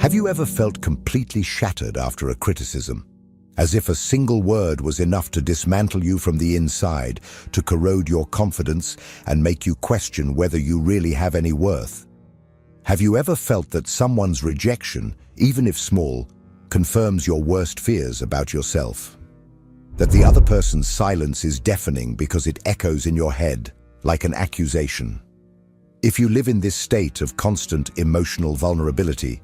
Have you ever felt completely shattered after a criticism? As if a single word was enough to dismantle you from the inside, to corrode your confidence and make you question whether you really have any worth? Have you ever felt that someone's rejection, even if small, confirms your worst fears about yourself? That the other person's silence is deafening because it echoes in your head like an accusation? If you live in this state of constant emotional vulnerability,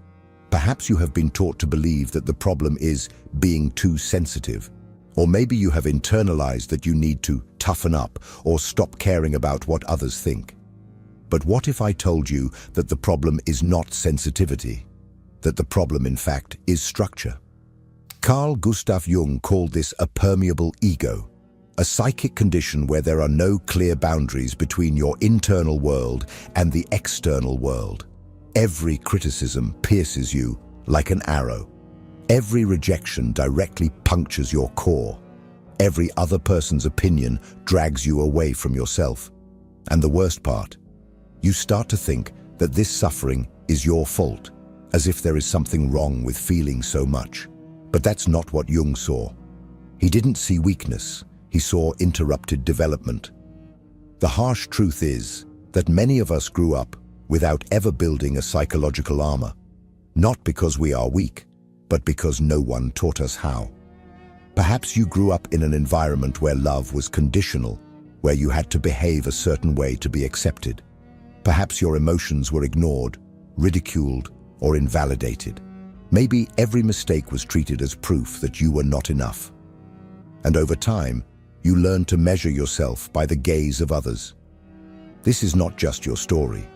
perhaps you have been taught to believe that the problem is being too sensitive. Or maybe you have internalized that you need to toughen up or stop caring about what others think. But what if I told you that the problem is not sensitivity? That the problem, in fact, is structure? Carl Jung called this a permeable ego, a psychic condition where there are no clear boundaries between your internal world and the external world. Every criticism pierces you like an arrow. Every rejection directly punctures your core. Every other person's opinion drags you away from yourself. And the worst part, you start to think that this suffering is your fault, as if there is something wrong with feeling so much. But that's not what Jung saw. He didn't see weakness. He saw interrupted development. The harsh truth is that many of us grew up without ever building a psychological armor, not because we are weak, but because no one taught us how. Perhaps you grew up in an environment where love was conditional, where you had to behave a certain way to be accepted. Perhaps your emotions were ignored, ridiculed, or invalidated. Maybe every mistake was treated as proof that you were not enough. And over time, you learned to measure yourself by the gaze of others. This is not just your story.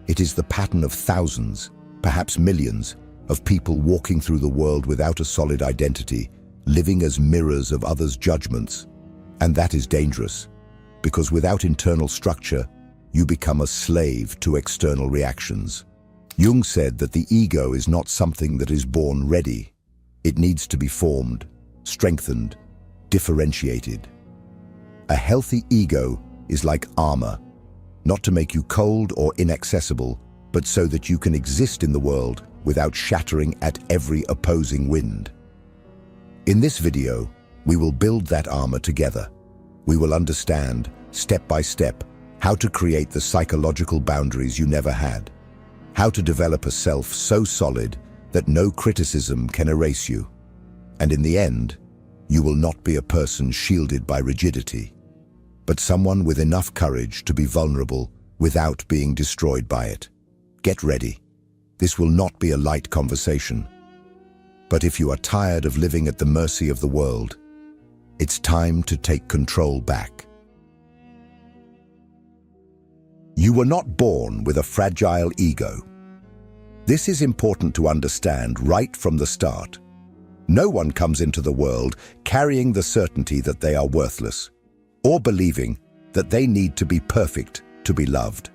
It is the pattern of thousands, perhaps millions, of people walking through the world without a solid identity, living as mirrors of others' judgments. And that is dangerous, because without internal structure, you become a slave to external reactions. Jung said that the ego is not something that is born ready. It needs to be formed, strengthened, differentiated. A healthy ego is like armor, not to make you cold or inaccessible, but so that you can exist in the world without shattering at every opposing wind. In this video, we will build that armor together. We will understand, step by step, how to create the psychological boundaries you never had, how to develop a self so solid that no criticism can erase you. And in the end, you will not be a person shielded by rigidity, but someone with enough courage to be vulnerable without being destroyed by it. Get ready. This will not be a light conversation. But if you are tired of living at the mercy of the world, it's time to take control back. You were not born with a fragile ego. This is important to understand right from the start. No one comes into the world carrying the certainty that they are worthless, or believing that they need to be perfect to be loved.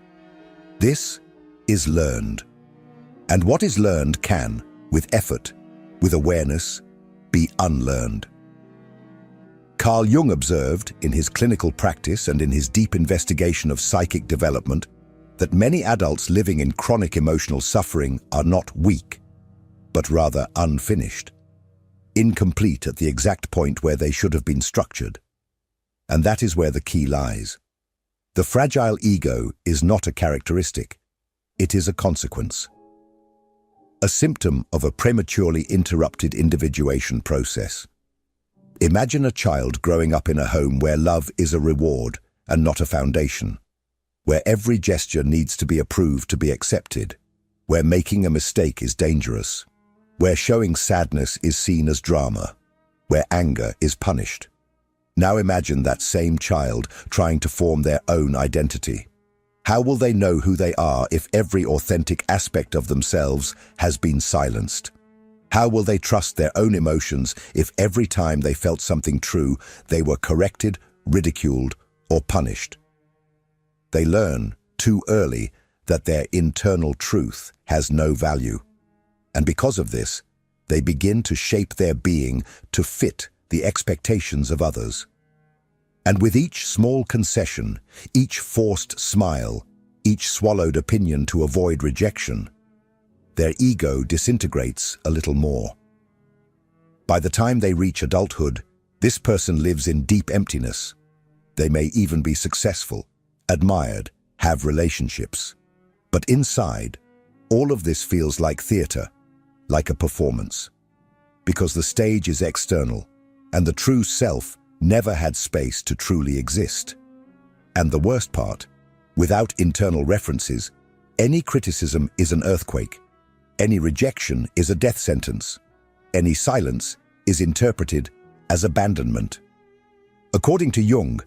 This is learned. And what is learned can, with effort, with awareness, be unlearned. Carl Jung observed, in his clinical practice and in his deep investigation of psychic development, that many adults living in chronic emotional suffering are not weak, but rather unfinished, incomplete at the exact point where they should have been structured. And that is where the key lies. The fragile ego is not a characteristic, it is a consequence. A symptom of a prematurely interrupted individuation process. Imagine a child growing up in a home where love is a reward and not a foundation, where every gesture needs to be approved to be accepted, where making a mistake is dangerous, where showing sadness is seen as drama, where anger is punished. Now imagine that same child trying to form their own identity. How will they know who they are if every authentic aspect of themselves has been silenced? How will they trust their own emotions if every time they felt something true, they were corrected, ridiculed, or punished? They learn too early that their internal truth has no value. And because of this, they begin to shape their being to fit the expectations of others. And with each small concession, each forced smile, each swallowed opinion to avoid rejection, their ego disintegrates a little more. By the time they reach adulthood, this person lives in deep emptiness. They may even be successful, admired, have relationships. But inside, all of this feels like theater, like a performance. Because the stage is external, and the true self never had space to truly exist. And the worst part, without internal references, any criticism is an earthquake. Any rejection is a death sentence. Any silence is interpreted as abandonment. According to Jung,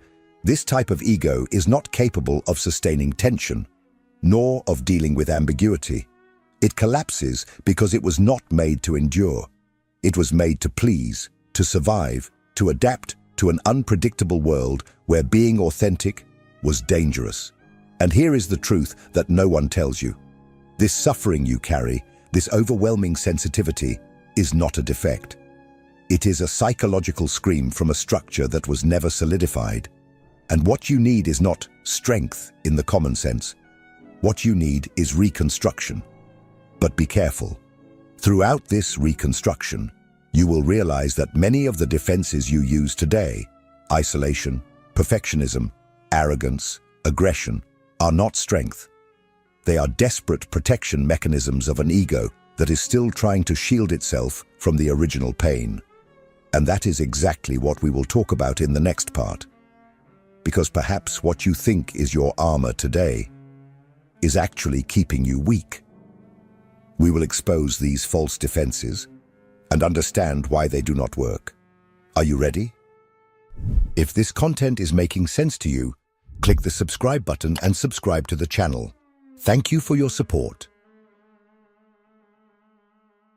this type of ego is not capable of sustaining tension, nor of dealing with ambiguity. It collapses because it was not made to endure. It was made to please, to survive, to adapt to an unpredictable world where being authentic was dangerous. And here is the truth that no one tells you. This suffering you carry, this overwhelming sensitivity, is not a defect. It is a psychological scream from a structure that was never solidified. And what you need is not strength in the common sense. What you need is reconstruction. But be careful. Throughout this reconstruction, you will realize that many of the defenses you use today, isolation, perfectionism, arrogance, aggression, are not strength. They are desperate protection mechanisms of an ego that is still trying to shield itself from the original pain. And that is exactly what we will talk about in the next part. Because perhaps what you think is your armor today is actually keeping you weak. We will expose these false defenses and understand why they do not work. Are you ready? If this content is making sense to you, click the subscribe button and subscribe to the channel. Thank you for your support.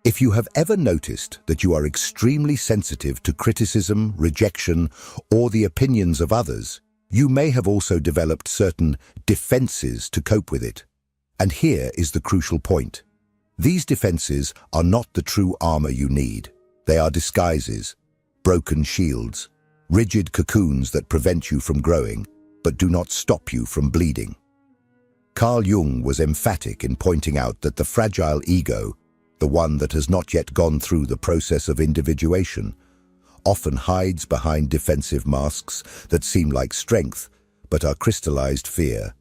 If you have ever noticed that you are extremely sensitive to criticism, rejection, or the opinions of others, you may have also developed certain defenses to cope with it. And here is the crucial point. These defenses are not the true armor you need. They are disguises, broken shields, rigid cocoons that prevent you from growing, but do not stop you from bleeding. Carl Jung was emphatic in pointing out that the fragile ego, the one that has not yet gone through the process of individuation, often hides behind defensive masks that seem like strength, but are crystallized fear.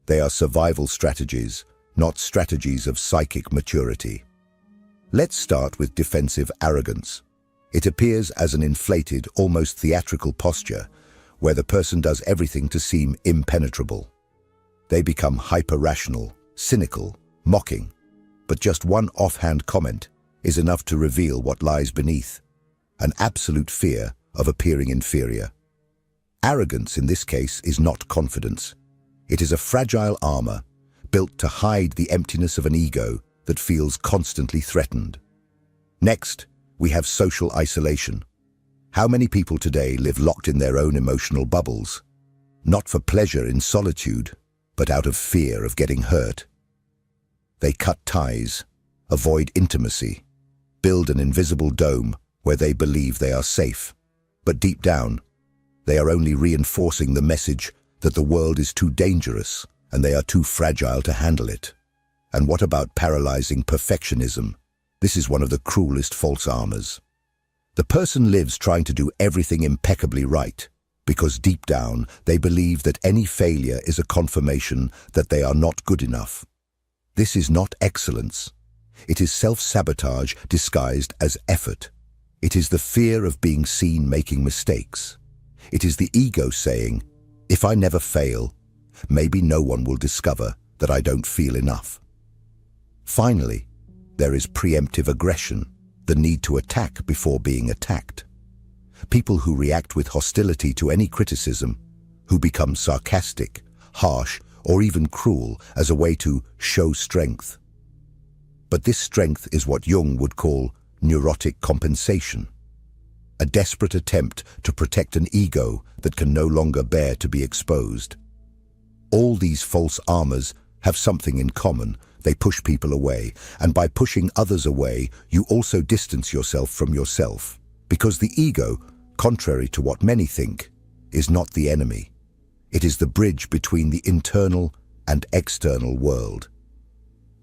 They are survival strategies, not strategies of psychic maturity. Let's start with defensive arrogance. It appears as an inflated, almost theatrical posture, where the person does everything to seem impenetrable. They become hyper-rational, cynical, mocking, but just one offhand comment is enough to reveal what lies beneath: an absolute fear of appearing inferior. Arrogance in this case is not confidence. It is a fragile armor built to hide the emptiness of an ego that feels constantly threatened. Next, we have social isolation. How many people today live locked in their own emotional bubbles, not for pleasure in solitude, but out of fear of getting hurt? They cut ties, avoid intimacy, build an invisible dome where they believe they are safe. But deep down, they are only reinforcing the message that the world is too dangerous and they are too fragile to handle it. And what about paralyzing perfectionism? This is one of the cruelest false armors. The person lives trying to do everything impeccably right, because deep down they believe that any failure is a confirmation that they are not good enough. This is not excellence. It is self-sabotage disguised as effort. It is the fear of being seen making mistakes. It is the ego saying, if I never fail, maybe no one will discover that I don't feel enough. Finally, there is preemptive aggression, the need to attack before being attacked. People who react with hostility to any criticism, who become sarcastic, harsh, or even cruel as a way to show strength. But this strength is what Jung would call neurotic compensation, a desperate attempt to protect an ego that can no longer bear to be exposed. All these false armors have something in common. They push people away, and by pushing others away, you also distance yourself from yourself, because the ego, contrary to what many think, is not the enemy. It is the bridge between the internal and external world.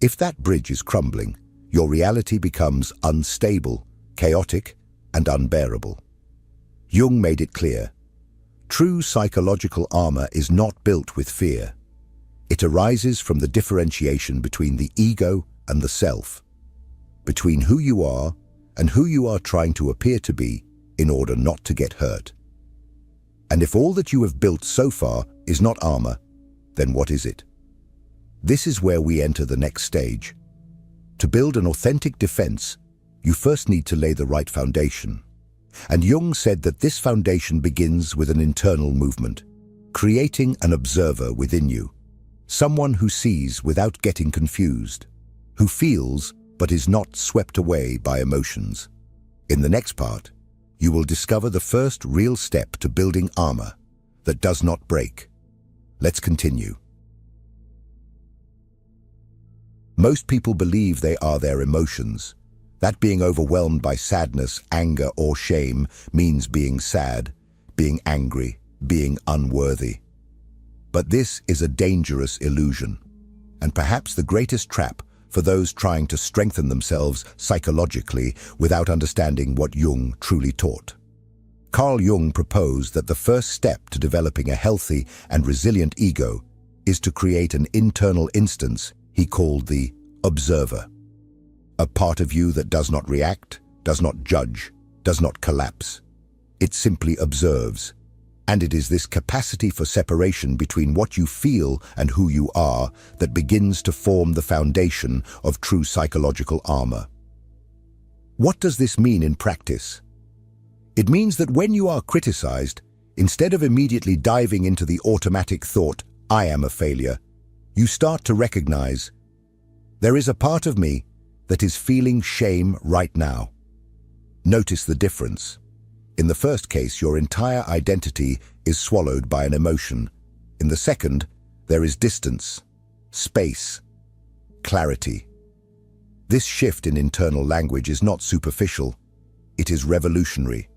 If that bridge is crumbling, your reality becomes unstable, chaotic, and unbearable. Jung made it clear, true psychological armor is not built with fear. It arises from the differentiation between the ego and the self, between who you are and who you are trying to appear to be in order not to get hurt. And if all that you have built so far is not armor, then what is it? This is where we enter the next stage. To build an authentic defense, you first need to lay the right foundation. And Jung said that this foundation begins with an internal movement, creating an observer within you, someone who sees without getting confused, who feels but is not swept away by emotions. In the next part, you will discover the first real step to building armor that does not break. Let's continue. Most people believe they are their emotions. That being overwhelmed by sadness, anger, or shame means being sad, being angry, being unworthy. But this is a dangerous illusion, and perhaps the greatest trap for those trying to strengthen themselves psychologically without understanding what Jung truly taught. Carl Jung proposed that the first step to developing a healthy and resilient ego is to create an internal instance he called the observer. A part of you that does not react, does not judge, does not collapse. It simply observes. And it is this capacity for separation between what you feel and who you are that begins to form the foundation of true psychological armor. What does this mean in practice? It means that when you are criticized, instead of immediately diving into the automatic thought, "I am a failure," you start to recognize, there is a part of me that is feeling shame right now. Notice the difference. In the first case, your entire identity is swallowed by an emotion. In the second, there is distance, space, clarity. This shift in internal language is not superficial, it is revolutionary.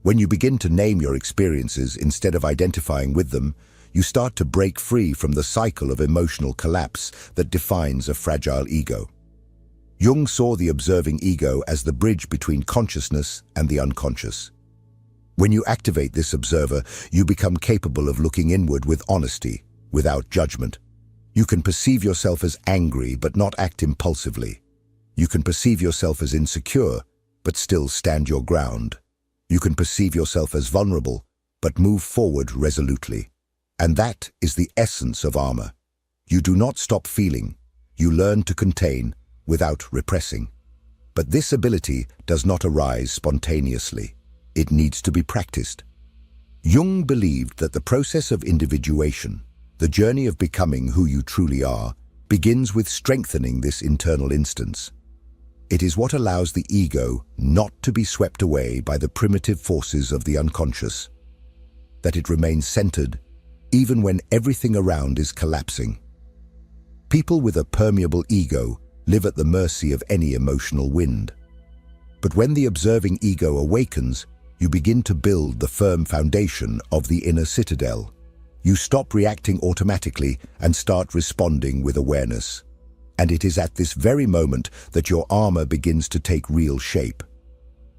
When you begin to name your experiences instead of identifying with them, you start to break free from the cycle of emotional collapse that defines a fragile ego. Jung saw the observing ego as the bridge between consciousness and the unconscious. When you activate this observer, you become capable of looking inward with honesty, without judgment. You can perceive yourself as angry but not act impulsively. You can perceive yourself as insecure but still stand your ground. You can perceive yourself as vulnerable but move forward resolutely. And that is the essence of armor. You do not stop feeling. You learn to contain without repressing. But this ability does not arise spontaneously. It needs to be practiced. Jung believed that the process of individuation, the journey of becoming who you truly are, begins with strengthening this internal instance. It is what allows the ego not to be swept away by the primitive forces of the unconscious, that it remains centered even when everything around is collapsing. People with a permeable ego live at the mercy of any emotional wind. But when the observing ego awakens, you begin to build the firm foundation of the inner citadel. You stop reacting automatically and start responding with awareness. And it is at this very moment that your armor begins to take real shape.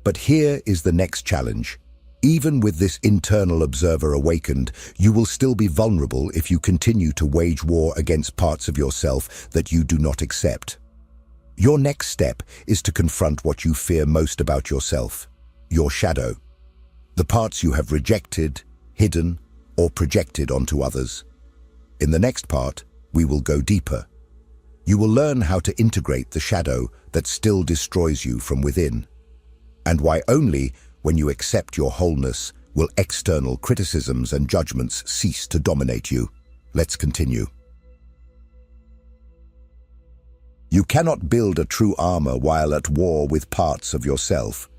But here is the next challenge. Even with this internal observer awakened, you will still be vulnerable if you continue to wage war against parts of yourself that you do not accept. Your next step is to confront what you fear most about yourself, your shadow, the parts you have rejected, hidden, or projected onto others. In the next part, we will go deeper. You will learn how to integrate the shadow that still destroys you from within, and why only when you accept your wholeness will external criticisms and judgments cease to dominate you. Let's continue. You cannot build a true armor while at war with parts of yourself.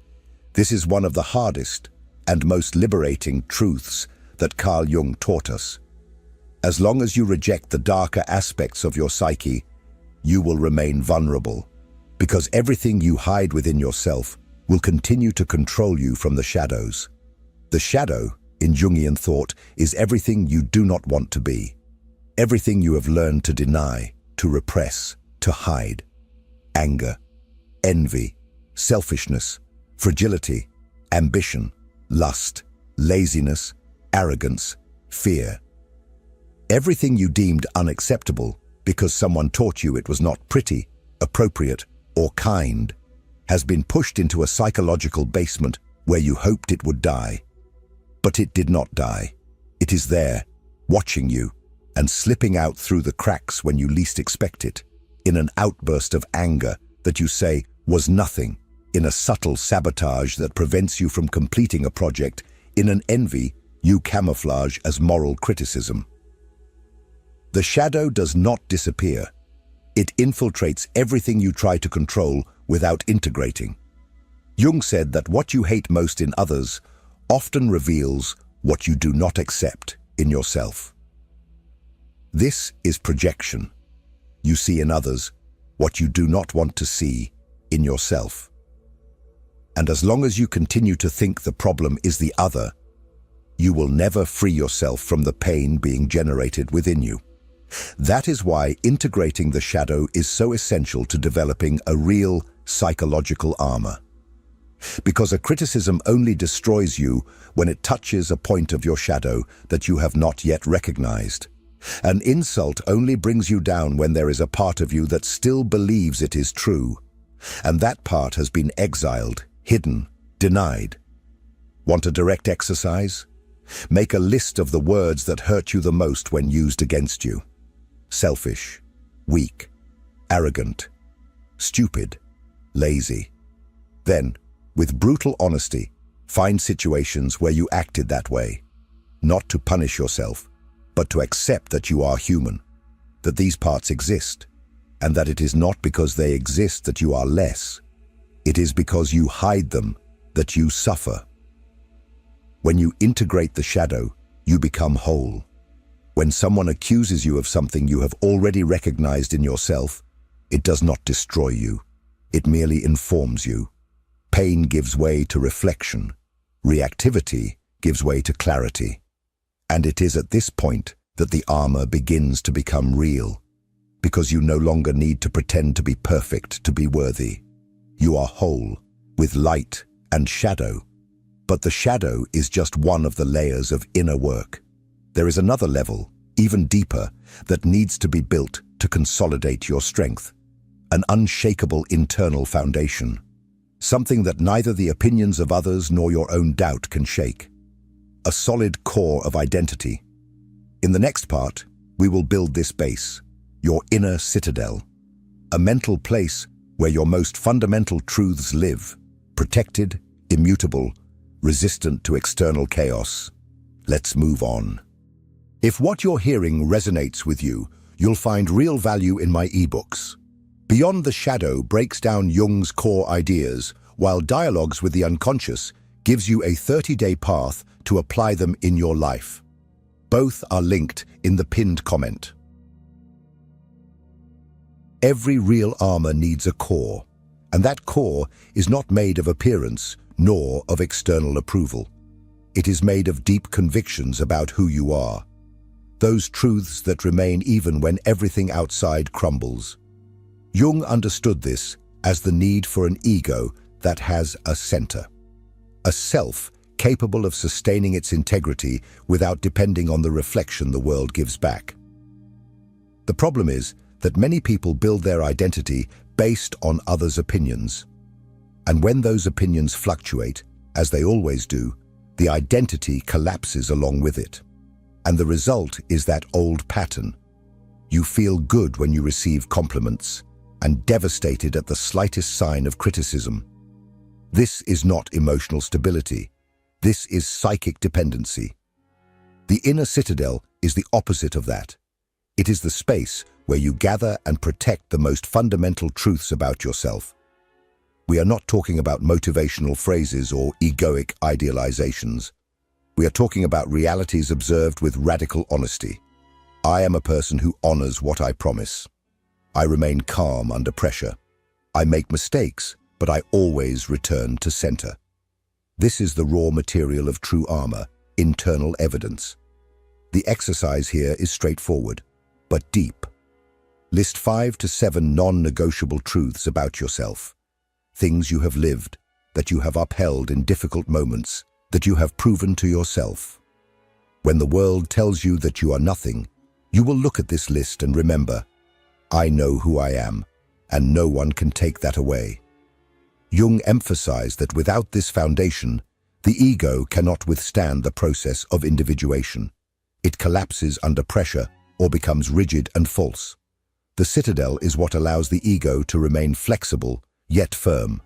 This is one of the hardest and most liberating truths that Carl Jung taught us. As long as you reject the darker aspects of your psyche, you will remain vulnerable, because everything you hide within yourself will continue to control you from the shadows. The shadow, in Jungian thought, is everything you do not want to be, everything you have learned to deny, to repress, to hide. anger, envy, selfishness, fragility, ambition, lust, laziness, arrogance, fear. Everything you deemed unacceptable because someone taught you it was not pretty, appropriate, or kind has been pushed into a psychological basement where you hoped it would die. But it did not die. It is there, watching you, and slipping out through the cracks when you least expect it, in an outburst of anger that you say was nothing, in a subtle sabotage that prevents you from completing a project, in an envy you camouflage as moral criticism. The shadow does not disappear. It infiltrates everything you try to control without integrating. Jung said that what you hate most in others often reveals what you do not accept in yourself. This is projection. You see in others what you do not want to see in yourself. And as long as you continue to think the problem is the other, you will never free yourself from the pain being generated within you. That is why integrating the shadow is so essential to developing a real psychological armor. Because a criticism only destroys you when it touches a point of your shadow that you have not yet recognized. An insult only brings you down when there is a part of you that still believes it is true. And that part has been exiled, hidden, denied. Want a direct exercise? Make a list of the words that hurt you the most when used against you. Selfish, weak, arrogant, stupid, lazy. Then, with brutal honesty, find situations where you acted that way, not to punish yourself, but to accept that you are human, that these parts exist, and that it is not because they exist that you are less. It is because you hide them that you suffer. When you integrate the shadow, you become whole. When someone accuses you of something you have already recognized in yourself, it does not destroy you. It merely informs you. Pain gives way to reflection. Reactivity gives way to clarity. And it is at this point that the armor begins to become real, because you no longer need to pretend to be perfect to be worthy. You are whole, with light and shadow. But the shadow is just one of the layers of inner work. There is another level, even deeper, that needs to be built to consolidate your strength. An unshakable internal foundation. Something that neither the opinions of others nor your own doubt can shake. A solid core of identity. In the next part, we will build this base, your inner citadel. A mental place where your most fundamental truths live, protected, immutable, resistant to external chaos. Let's move on. If what you're hearing resonates with you, you'll find real value in my ebooks. Beyond the Shadow breaks down Jung's core ideas, while Dialogues with the Unconscious gives you a 30-day path to apply them in your life. Both are linked in the pinned comment. Every real armor needs a core, and that core is not made of appearance nor of external approval. It is made of deep convictions about who you are. Those truths that remain even when everything outside crumbles. Jung understood this as the need for an ego that has a center. A self capable of sustaining its integrity without depending on the reflection the world gives back. The problem is that many people build their identity based on others' opinions. And when those opinions fluctuate, as they always do, the identity collapses along with it. And the result is that old pattern. You feel good when you receive compliments, and devastated at the slightest sign of criticism. This is not emotional stability. This is psychic dependency. The inner citadel is the opposite of that. It is the space where you gather and protect the most fundamental truths about yourself. We are not talking about motivational phrases or egoic idealizations. We are talking about realities observed with radical honesty. I am a person who honors what I promise. I remain calm under pressure. I make mistakes, but I always return to center. This is the raw material of true armor, internal evidence. The exercise here is straightforward, but deep. List 5 to 7 non-negotiable truths about yourself. Things you have lived, that you have upheld in difficult moments, that you have proven to yourself. When the world tells you that you are nothing, you will look at this list and remember, I know who I am, and no one can take that away. Jung emphasized that without this foundation, the ego cannot withstand the process of individuation. It collapses under pressure or becomes rigid and false. The citadel is what allows the ego to remain flexible, yet firm,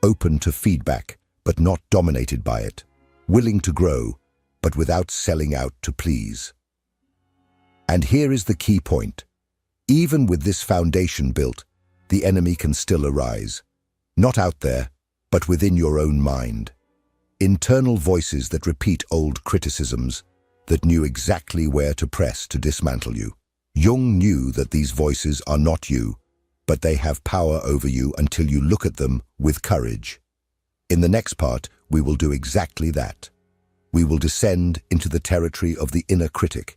open to feedback, but not dominated by it, willing to grow, but without selling out to please. And here is the key point. Even with this foundation built, the enemy can still arise. Not out there, but within your own mind. Internal voices that repeat old criticisms, that knew exactly where to press to dismantle you. Jung knew that these voices are not you, but they have power over you until you look at them with courage. In the next part, we will do exactly that. We will descend into the territory of the inner critic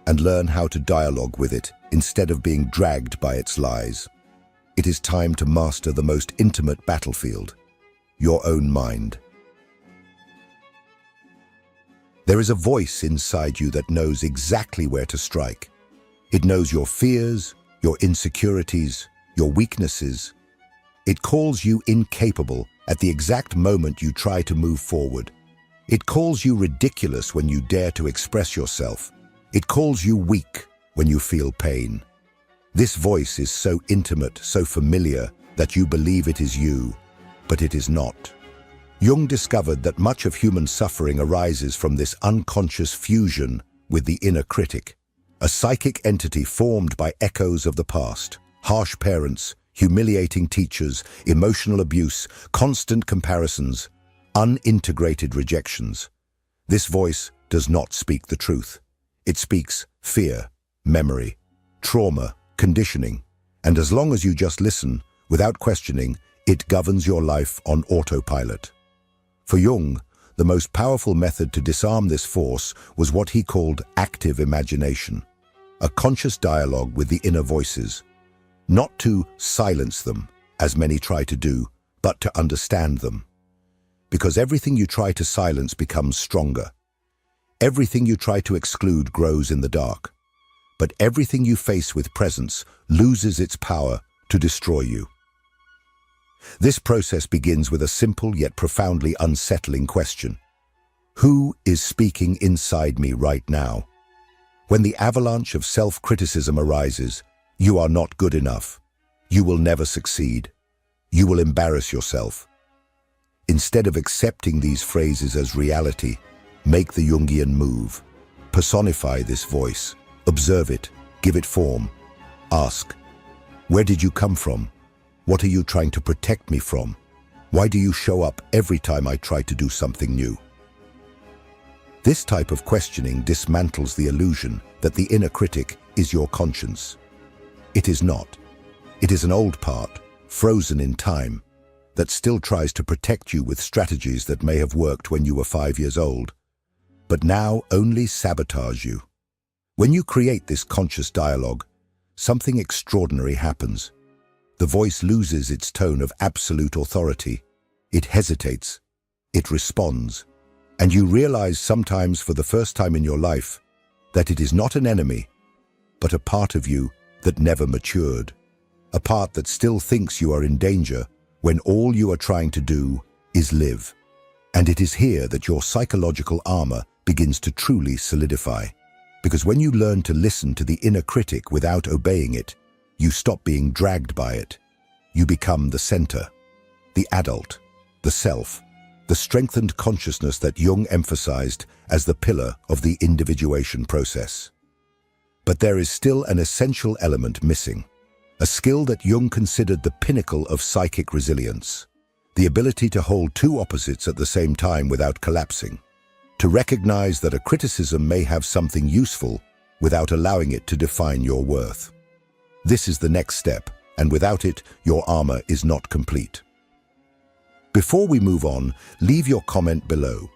and learn how to dialogue with it instead of being dragged by its lies. It is time to master the most intimate battlefield, your own mind. There is a voice inside you that knows exactly where to strike. It knows your fears, your insecurities, your weaknesses. It calls you incapable at the exact moment you try to move forward. It calls you ridiculous when you dare to express yourself. It calls you weak when you feel pain. This voice is so intimate, so familiar, that you believe it is you, but it is not. Jung discovered that much of human suffering arises from this unconscious fusion with the inner critic, a psychic entity formed by echoes of the past, harsh parents, humiliating teachers, emotional abuse, constant comparisons, unintegrated rejections. This voice does not speak the truth. It speaks fear, memory, trauma, conditioning, and as long as you just listen, without questioning, it governs your life on autopilot. For Jung, the most powerful method to disarm this force was what he called active imagination, a conscious dialogue with the inner voices, not to silence them, as many try to do, but to understand them. Because everything you try to silence becomes stronger. Everything you try to exclude grows in the dark. But everything you face with presence loses its power to destroy you. This process begins with a simple yet profoundly unsettling question. Who is speaking inside me right now? When the avalanche of self-criticism arises, you are not good enough. You will never succeed. You will embarrass yourself. Instead of accepting these phrases as reality, make the Jungian move. Personify this voice. Observe it. Give it form. Ask, where did you come from? What are you trying to protect me from? Why do you show up every time I try to do something new? This type of questioning dismantles the illusion that the inner critic is your conscience. It is not. It is an old part, frozen in time, that still tries to protect you with strategies that may have worked when you were 5 years old, but now only sabotage you. When you create this conscious dialogue, something extraordinary happens. The voice loses its tone of absolute authority. It hesitates. It responds. And you realize sometimes for the first time in your life that it is not an enemy, but a part of you that never matured. A part that still thinks you are in danger when all you are trying to do is live. And it is here that your psychological armor begins to truly solidify. Because when you learn to listen to the inner critic without obeying it, you stop being dragged by it. You become the center, the adult, the self, the strengthened consciousness that Jung emphasized as the pillar of the individuation process. But there is still an essential element missing, a skill that Jung considered the pinnacle of psychic resilience, the ability to hold two opposites at the same time without collapsing, to recognize that a criticism may have something useful without allowing it to define your worth. This is the next step, and without it, your armor is not complete. Before we move on, leave your comment below.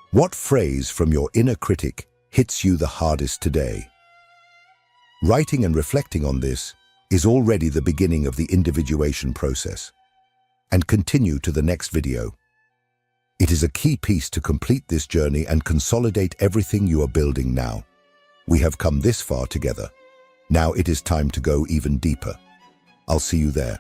What phrase from your inner critic hits you the hardest today? Writing and reflecting on this is already the beginning of the individuation process. And continue to the next video. It is a key piece to complete this journey and consolidate everything you are building now. We have come this far together. Now it is time to go even deeper. I'll see you there.